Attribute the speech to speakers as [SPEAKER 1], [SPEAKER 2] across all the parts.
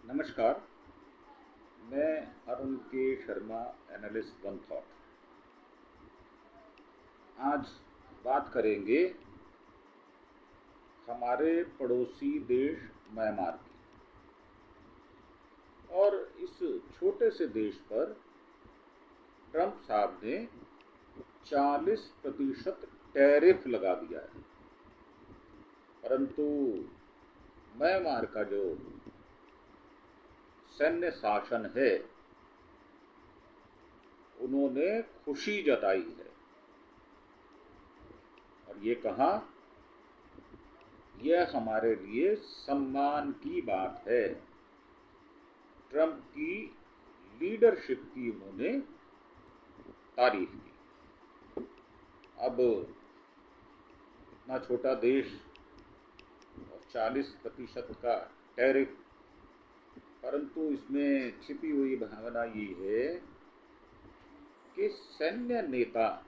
[SPEAKER 1] नमस्कार। मैं अरुण के शर्मा, एनालिस्ट वन थॉट। आज बात करेंगे हमारे पड़ोसी देश म्यांमार की। और इस छोटे से देश पर ट्रंप साहब ने 40% टैरिफ लगा दिया है। परंतु म्यांमार का जो सैन्य शासन है, उन्होंने खुशी जताई है और ये कहा, यह हमारे लिए सम्मान की बात है। ट्रंप की लीडरशिप की उन्होंने तारीफ की। अब इतना छोटा देश और 40% का टैरिफ, परंतु इसमें छिपी हुई भावना ये है कि सैन्य नेता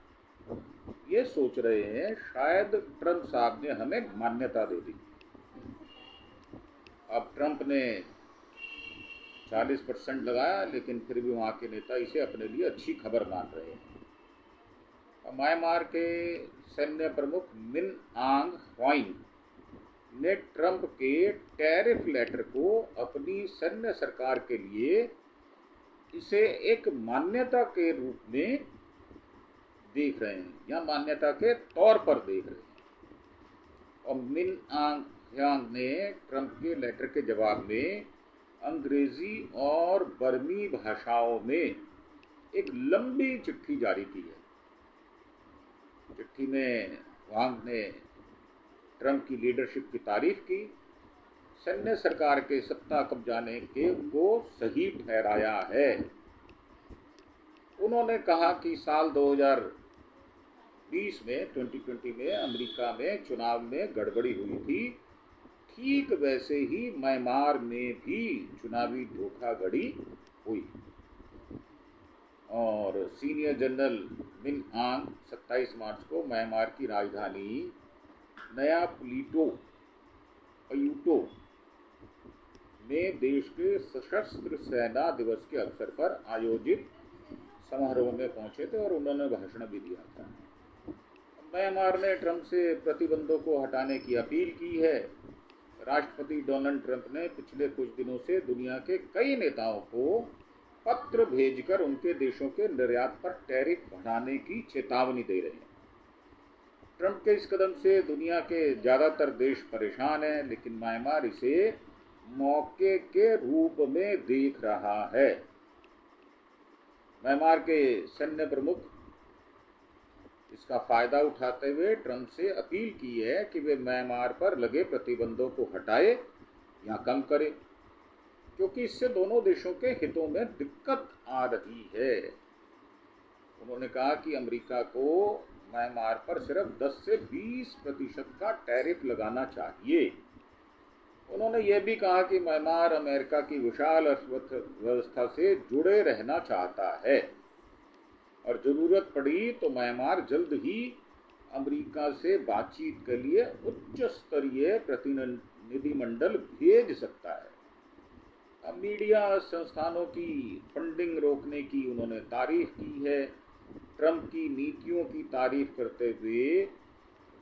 [SPEAKER 1] ये सोच रहे हैं शायद ट्रंप साहब ने हमें मान्यता दे दी। अब ट्रंप ने 40% लगाया, लेकिन फिर भी वहाँ के नेता इसे अपने लिए अच्छी खबर मान रहे हैं। म्यांमार के सैन्य प्रमुख मिन आंग ह्वाइंग ने ट्रंप के टैरिफ लेटर को अपनी सैन्य सरकार के लिए इसे एक मान्यता के रूप में देख रहे हैं या मान्यता के तौर पर देख रहे हैं। और मिन आंग ह्वाइंग ने ट्रंप के लेटर के जवाब में अंग्रेजी और बर्मी भाषाओं में एक लंबी चिट्ठी जारी की है। चिट्ठी में वांग ने ट्रंप की लीडरशिप की तारीफ की, सैन्य सरकार के सत्ता कब्जाने के को सही ठहराया है। उन्होंने कहा कि साल 2020 में 2020 में अमेरिका में चुनाव में गड़बड़ी हुई थी, ठीक वैसे ही म्यांमार में भी चुनावी धोखाधड़ी हुई। और सीनियर जनरल मिन आंग 27 मार्च को म्यांमार की राजधानी नया पयूटो में देश के सशस्त्र सेना दिवस के अवसर पर आयोजित समारोह में पहुंचे थे और उन्होंने भाषण भी दिया था। म्यांमार ने ट्रंप से प्रतिबंधों को हटाने की अपील की है। राष्ट्रपति डोनाल्ड ट्रंप ने पिछले कुछ दिनों से दुनिया के कई नेताओं को पत्र भेजकर उनके देशों के निर्यात पर टैरिफ बढ़ाने की चेतावनी दे रहे हैं। ट्रंप के इस कदम से दुनिया के ज़्यादातर देश परेशान हैं, लेकिन म्यांमार इसे मौके के रूप में देख रहा है। म्यांमार के सैन्य प्रमुख इसका फायदा उठाते हुए ट्रंप से अपील की है कि वे म्यांमार पर लगे प्रतिबंधों को हटाए या कम करें, क्योंकि इससे दोनों देशों के हितों में दिक्कत आ रही है। उन्होंने कहा कि अमेरिका को म्यांमार पर सिर्फ 10 से 20% का टैरिफ लगाना चाहिए। उन्होंने यह भी कहा कि म्यांमार अमेरिका की विशाल अर्थव्यवस्था से जुड़े रहना चाहता है और जरूरत पड़ी तो म्यांमार जल्द ही अमेरिका से बातचीत के लिए उच्च स्तरीय प्रतिनिधिमंडल भेज सकता है। अब मीडिया संस्थानों की फंडिंग रोकने की उन्होंने तारीफ की है। ट्रंप की नीतियों की तारीफ करते हुए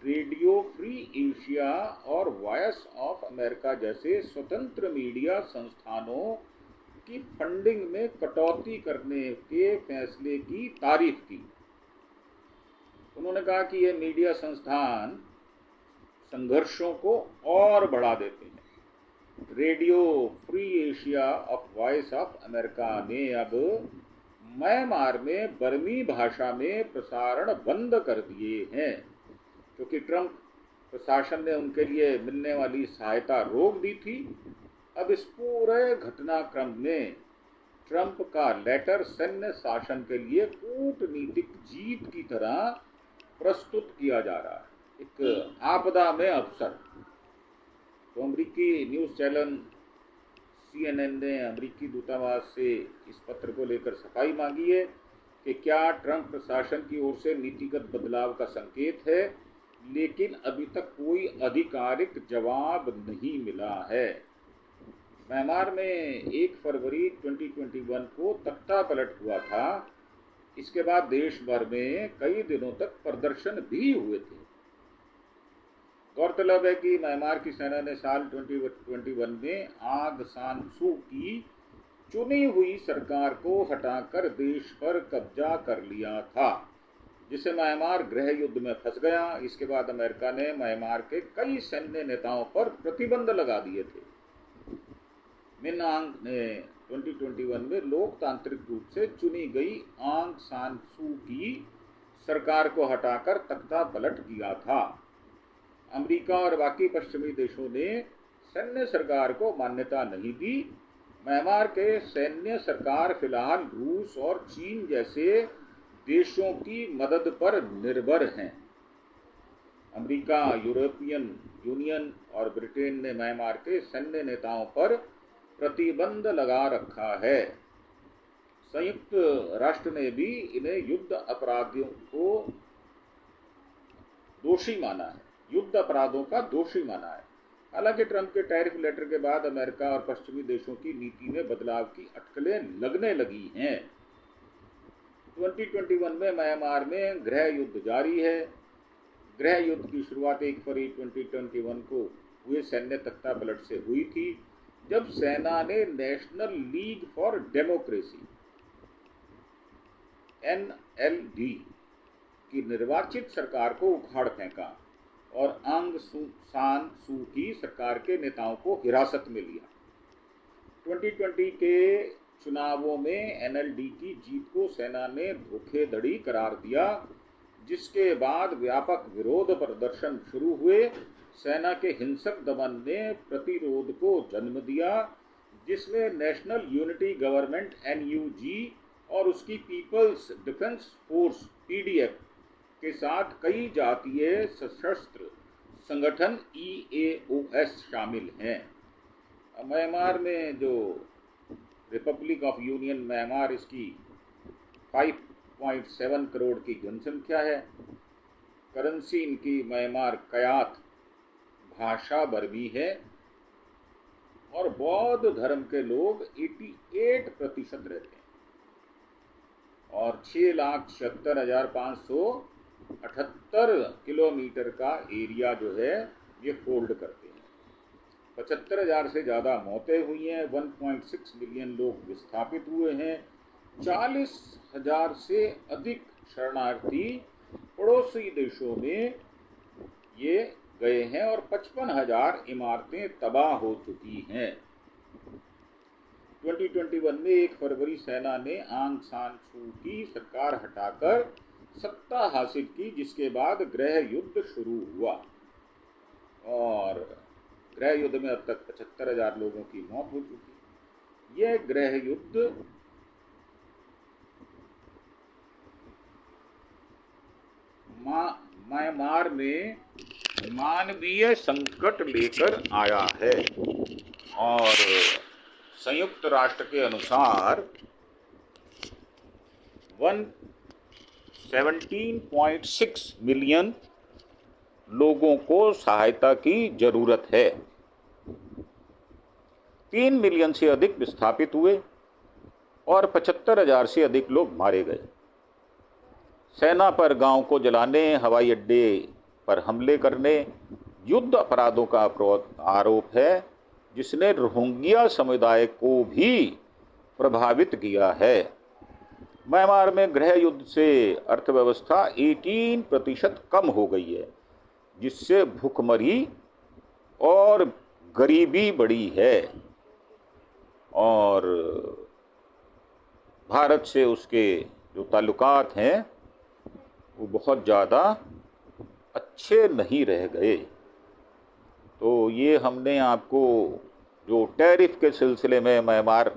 [SPEAKER 1] रेडियो फ्री एशिया और वॉइस ऑफ अमेरिका जैसे स्वतंत्र मीडिया संस्थानों की फंडिंग में कटौती करने के फैसले की तारीफ की। उन्होंने कहा कि ये मीडिया संस्थान संघर्षों को और बढ़ा देते हैं। रेडियो फ्री एशिया और वॉइस ऑफ अमेरिका ने अब म्यांमार में बर्मी भाषा में प्रसारण बंद कर दिए हैं, क्योंकि ट्रंप प्रशासन ने उनके लिए मिलने वाली सहायता रोक दी थी। अब इस पूरे घटनाक्रम में ट्रंप का लेटर सैन्य शासन के लिए कूटनीतिक जीत की तरह प्रस्तुत किया जा रहा है, एक आपदा में अवसर। तो अमेरिकी न्यूज़ चैनल CNN ने अमेरिकी दूतावास से इस पत्र को लेकर सफाई मांगी है कि क्या ट्रंप प्रशासन की ओर से नीतिगत बदलाव का संकेत है, लेकिन अभी तक कोई आधिकारिक जवाब नहीं मिला है। म्यांमार में 1 फरवरी 2021 को तख्ता पलट हुआ था। इसके बाद देश भर में कई दिनों तक प्रदर्शन भी हुए थे। गौरतलब है कि म्यांमार की सेना ने साल 2021 में आंग सान सू की चुनी हुई सरकार को हटाकर देश पर कब्जा कर लिया था, जिससे म्यांमार गृह युद्ध में फंस गया। इसके बाद अमेरिका ने म्यांमार के कई सैन्य नेताओं पर प्रतिबंध लगा दिए थे। मिन आंग ने 2021 में लोकतांत्रिक रूप से चुनी गई आंग सान सू की सरकार को हटाकर तख्ता पलट किया था। अमेरिका और बाकी पश्चिमी देशों ने सैन्य सरकार को मान्यता नहीं दी। म्यांमार के सैन्य सरकार फिलहाल रूस और चीन जैसे देशों की मदद पर निर्भर हैं। अमेरिका, यूरोपियन यूनियन और ब्रिटेन ने म्यांमार के सैन्य नेताओं पर प्रतिबंध लगा रखा है। संयुक्त राष्ट्र ने भी इन्हें युद्ध अपराधियों को दोषी माना है, युद्ध अपराधों का दोषी माना है। हालांकि ट्रंप के टैरिफ लेटर के बाद अमेरिका और पश्चिमी देशों की नीति में बदलाव की अटकलें लगने लगी हैं। 2021 में म्यांमार में गृह युद्ध जारी है। गृह युद्ध की शुरुआत 1 फरवरी 2021 को हुए सैन्य तख्ता पलट से हुई थी, जब सेना ने national league for democracy NLD की निर्वाचित सरकार को उखाड़ फेंका और आंग सान सू की सरकार के नेताओं को हिरासत में लिया। 2020 के चुनावों में NLD की जीत को सेना ने धोखाधड़ी करार दिया, जिसके बाद व्यापक विरोध प्रदर्शन शुरू हुए। सेना के हिंसक दमन ने प्रतिरोध को जन्म दिया, जिसमें नेशनल यूनिटी गवर्नमेंट NUG और उसकी पीपल्स डिफेंस फोर्स PDF के साथ कई जातीय सशस्त्र संगठन EAOS शामिल हैं। म्यांमार में जो रिपब्लिक ऑफ यूनियन म्यांमार, इसकी 5.7 करोड़ की जनसंख्या है। करेंसी इनकी म्यांमार कयात भाषा बर्मी है और बौद्ध धर्म के लोग 88% रहते हैं और 6,76,578 किलोमीटर का एरिया जो है ये होल्ड करते हैं। 75,000 से ज़्यादा मौतें हुई हैं, 1.6 मिलियन लोग विस्थापित हुए हैं, 40,000 से अधिक शरणार्थी पड़ोसी देशों में ये गए हैं और 55,000 इमारतें तबाह हो चुकी हैं। 2021 में 1 फरवरी सेना ने आंग सान सू की सरकार हटाकर सत्ता हासिल की, जिसके बाद गृह युद्ध शुरू हुआ और गृह युद्ध में अब तक 75,000 लोगों की मौत हो चुकी। यह गृह युद्ध म्यांमार में मानवीय संकट लेकर आया है और संयुक्त राष्ट्र के अनुसार 117.6 मिलियन लोगों को सहायता की जरूरत है। 3 मिलियन से अधिक विस्थापित हुए और 75,000 से अधिक लोग मारे गए। सेना पर गांव को जलाने, हवाई अड्डे पर हमले करने, युद्ध अपराधों का आरोप है, जिसने रोहिंग्या समुदाय को भी प्रभावित किया है। म्यांमार में गृह युद्ध से अर्थव्यवस्था 18% कम हो गई है, जिससे भूखमरी और गरीबी बढ़ी है और भारत से उसके जो ताल्लुकात हैं वो बहुत ज़्यादा अच्छे नहीं रह गए। तो ये हमने आपको जो टैरिफ के सिलसिले में म्यांमार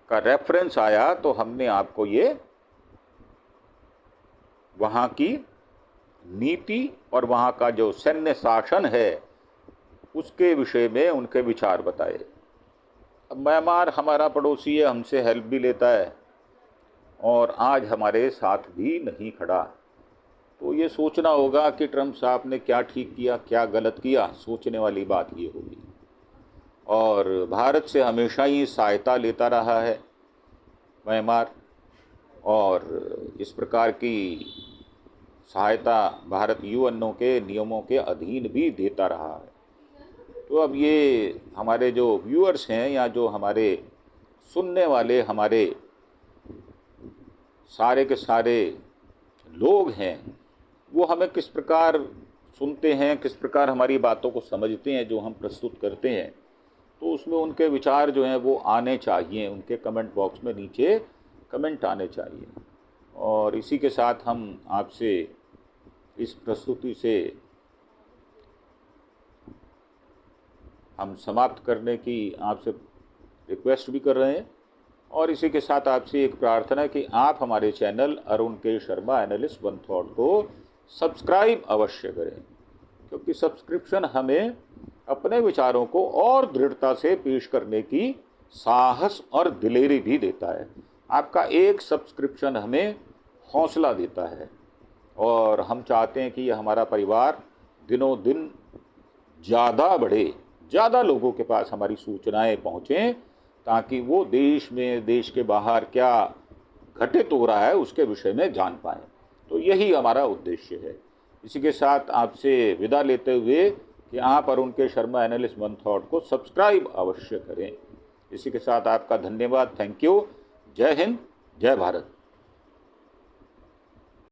[SPEAKER 1] का रेफरेंस आया, तो हमने आपको ये वहाँ की नीति और वहाँ का जो सैन्य शासन है उसके विषय में उनके विचार बताए। अब म्यांमार हमारा पड़ोसी है, हमसे हेल्प भी लेता है और आज हमारे साथ भी नहीं खड़ा। तो ये सोचना होगा कि ट्रंप साहब ने क्या ठीक किया, क्या गलत किया। सोचने वाली बात ये होगी। और और भारत से हमेशा ही सहायता लेता रहा है म्यांमार, और इस प्रकार की सहायता भारत यूएनओ के नियमों के अधीन भी देता रहा है। तो अब ये हमारे जो व्यूअर्स हैं या जो हमारे सुनने वाले हमारे सारे के सारे लोग हैं, वो हमें किस प्रकार सुनते हैं, किस प्रकार हमारी बातों को समझते हैं जो हम प्रस्तुत करते हैं, तो उसमें उनके विचार जो हैं वो आने चाहिए, उनके कमेंट बॉक्स में नीचे कमेंट आने चाहिए। और इसी के साथ हम आपसे इस प्रस्तुति से हम समाप्त करने की आपसे रिक्वेस्ट भी कर रहे हैं, और इसी के साथ आपसे एक प्रार्थना है कि आप हमारे चैनल अरुण के शर्मा एनालिस्ट वन थॉट को सब्सक्राइब अवश्य करें, क्योंकि सब्सक्रिप्शन हमें अपने विचारों को और दृढ़ता से पेश करने की साहस और दिलेरी भी देता है। आपका एक सब्सक्रिप्शन हमें हौसला देता है, और हम चाहते हैं कि यह हमारा परिवार दिनों दिन ज़्यादा बढ़े, ज़्यादा लोगों के पास हमारी सूचनाएं पहुँचें, ताकि वो देश में, देश के बाहर क्या घटित हो रहा है उसके विषय में जान पाएँ। तो यही हमारा उद्देश्य है। इसी के साथ आपसे विदा लेते हुए कि आप अरुण के शर्मा एनालिस्ट वन थॉट को सब्सक्राइब अवश्य करें। इसी के साथ आपका धन्यवाद। Thank you. जय हिंद, जय भारत।